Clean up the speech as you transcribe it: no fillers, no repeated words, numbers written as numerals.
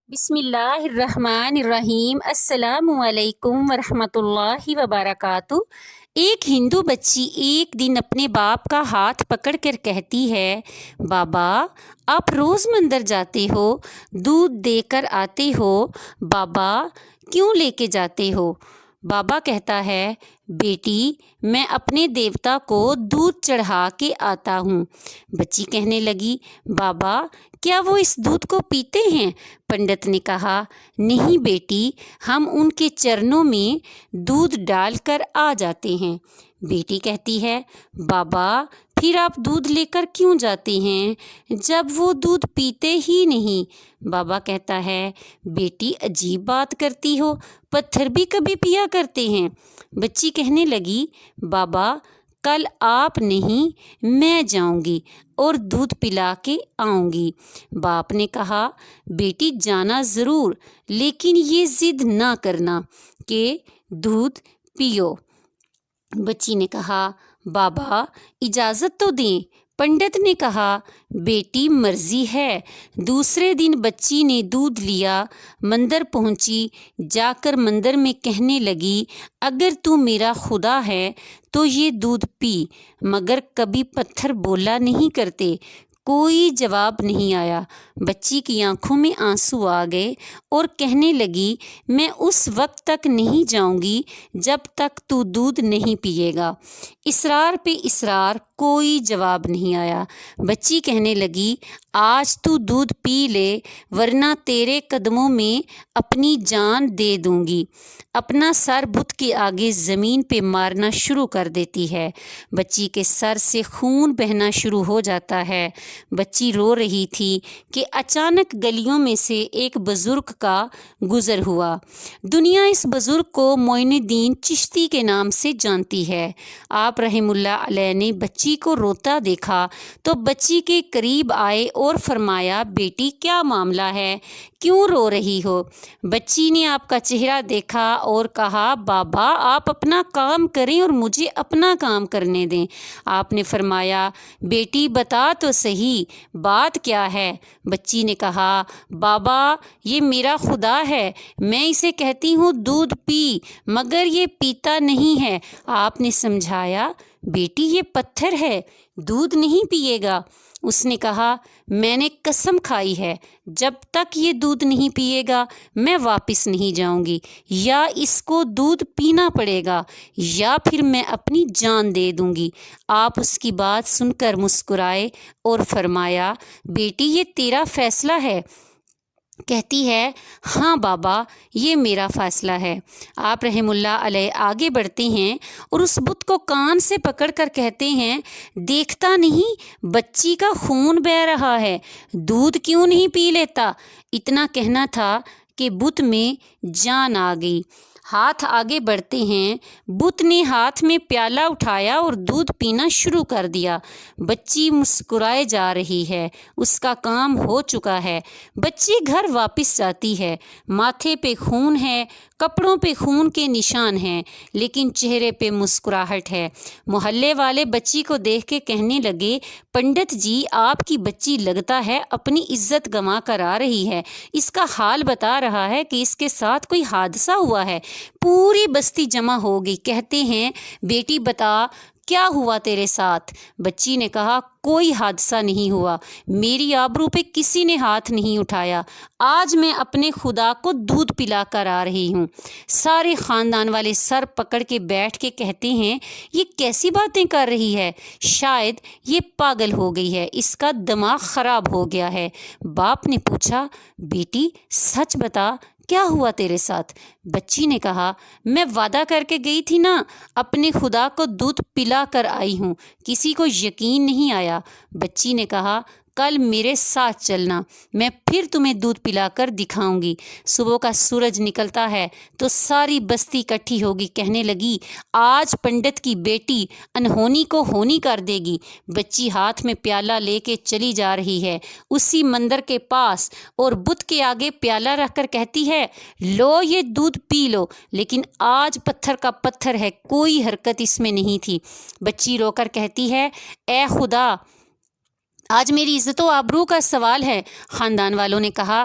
بسم اللہ الرحمن الرحیم۔ السلام علیکم ورحمۃ اللہ وبرکاتہ۔ ایک ہندو بچی ایک دن اپنے باپ کا ہاتھ پکڑ کر کہتی ہے، بابا آپ روز مندر جاتے ہو، دودھ دے کر آتے ہو، بابا کیوں لے کے جاتے ہو؟ بابا کہتا ہے، بیٹی میں اپنے دیوتا کو دودھ چڑھا کے آتا ہوں۔ بچی کہنے لگی، بابا کیا وہ اس دودھ کو پیتے ہیں؟ پنڈت نے کہا، نہیں بیٹی، ہم ان کے چرنوں میں دودھ ڈال کر آ جاتے ہیں۔ بیٹی کہتی ہے، بابا پھر آپ دودھ لے کر کیوں جاتے ہیں جب وہ دودھ پیتے ہی نہیں؟ بابا کہتا ہے، بیٹی عجیب بات کرتی ہو، پتھر بھی کبھی پیا کرتے ہیں۔ بچی کہنے لگی، بابا کل آپ نہیں میں جاؤں گی اور دودھ پلا کے آؤں گی۔ باپ نے کہا، بیٹی جانا ضرور، لیکن یہ ضد نہ کرنا کہ دودھ پیو۔ بچی نے کہا، بابا اجازت تو دیں۔ پنڈت نے کہا، بیٹی مرضی ہے۔ دوسرے دن بچی نے دودھ لیا، مندر پہنچی، جا کر مندر میں کہنے لگی، اگر تو میرا خدا ہے تو یہ دودھ پی۔ مگر کبھی پتھر بولا نہیں کرتے۔ کوئی جواب نہیں آیا۔ بچی کی آنکھوں میں آنسو آ گئے اور کہنے لگی، میں اس وقت تک نہیں جاؤں گی جب تک تو دودھ نہیں پیے گا۔ اصرار پہ اصرار، کوئی جواب نہیں آیا۔ بچی کہنے لگی، آج تو دودھ پی لے ورنہ تیرے قدموں میں اپنی جان دے دوں گی۔ اپنا سر بت کے آگے زمین پہ مارنا شروع کر دیتی ہے۔ بچی کے سر سے خون بہنا شروع ہو جاتا ہے۔ بچی رو رہی تھی کہ اچانک گلیوں میں سے ایک بزرگ کا گزر ہوا۔ دنیا اس بزرگ کو معین الدین چشتی کے نام سے جانتی ہے۔ آپ رحم اللہ علیہ نے بچی کو روتا دیکھا تو بچی کے قریب آئے اور فرمایا، بیٹی کیا معاملہ ہے؟ کیوں رو رہی ہو؟ بچی نے آپ کا چہرہ دیکھا اور کہا، بابا آپ اپنا کام کریں اور مجھے اپنا کام کرنے دیں۔ آپ نے فرمایا، بیٹی بتا تو صحیح بات کیا ہے؟ بچی نے کہا، بابا یہ میرا خدا ہے، میں اسے کہتی ہوں دودھ پی، مگر یہ پیتا نہیں ہے۔ آپ نے سمجھایا، بیٹی یہ پتھر ہے، دودھ نہیں پیے گا۔ اس نے کہا، میں نے قسم کھائی ہے، جب تک یہ دودھ نہیں پیے گا میں واپس نہیں جاؤں گی، یا اس کو دودھ پینا پڑے گا یا پھر میں اپنی جان دے دوں گی۔ آپ اس کی بات سن کر مسکرائے اور فرمایا، بیٹی یہ تیرا فیصلہ ہے۔ کہتی ہے، ہاں بابا یہ میرا فیصلہ ہے۔ آپ رحم اللہ علیہ آگے بڑھتے ہیں اور اس بت کو کان سے پکڑ کر کہتے ہیں، دیکھتا نہیں بچی کا خون بہہ رہا ہے، دودھ کیوں نہیں پی لیتا؟ اتنا کہنا تھا کہ بت میں جان آ گئی۔ ہاتھ آگے بڑھتے ہیں، بت نے ہاتھ میں پیالہ اٹھایا اور دودھ پینا شروع کر دیا۔ بچی مسکرائے جا رہی ہے، اس کا کام ہو چکا ہے۔ بچی گھر واپس جاتی ہے، ماتھے پہ خون ہے، کپڑوں پہ خون کے نشان ہیں، لیکن چہرے پہ مسکراہٹ ہے۔ محلے والے بچی کو دیکھ کے کہنے لگے، پنڈت جی آپ کی بچی لگتا ہے اپنی عزت گنوا کر آ رہی ہے، اس کا حال بتا رہا ہے کہ اس کے ساتھ کوئی حادثہ ہوا ہے۔ پوری بستی جمع ہو گئی، کہتے ہیں، بیٹی بتا کیا ہوا تیرے ساتھ؟ بچی نے کہا، کوئی حادثہ نہیں ہوا، میری آبرو پہ کسی نے ہاتھ نہیں اٹھایا، آج میں اپنے خدا کو دودھ پلا کر آ رہی ہوں۔ سارے خاندان والے سر پکڑ کے بیٹھ کے کہتے ہیں، یہ کیسی باتیں کر رہی ہے؟ شاید یہ پاگل ہو گئی ہے، اس کا دماغ خراب ہو گیا ہے۔ باپ نے پوچھا، بیٹی سچ بتا کیا ہوا تیرے ساتھ؟ بچی نے کہا، میں وعدہ کر کے گئی تھی نا، اپنے خدا کو دودھ پلا کر آئی ہوں، کسی کو یقین نہیں آیا۔ بچی نے کہا، کل میرے ساتھ چلنا، میں پھر تمہیں دودھ پلا کر دکھاؤں گی۔ صبح کا سورج نکلتا ہے تو ساری بستی اکٹھی ہوگی، کہنے لگی، آج پنڈت کی بیٹی انہونی کو ہونی کر دے گی۔ بچی ہاتھ میں پیالہ لے کے چلی جا رہی ہے اسی مندر کے پاس، اور بت کے آگے پیالہ رکھ کر کہتی ہے، لو یہ دودھ پی لو، لیکن آج پتھر کا پتھر ہے، کوئی حرکت اس میں نہیں تھی۔ بچی رو کر کہتی ہے، اے خدا آج میری عزت و آبرو کا سوال ہے۔ خاندان والوں نے کہا،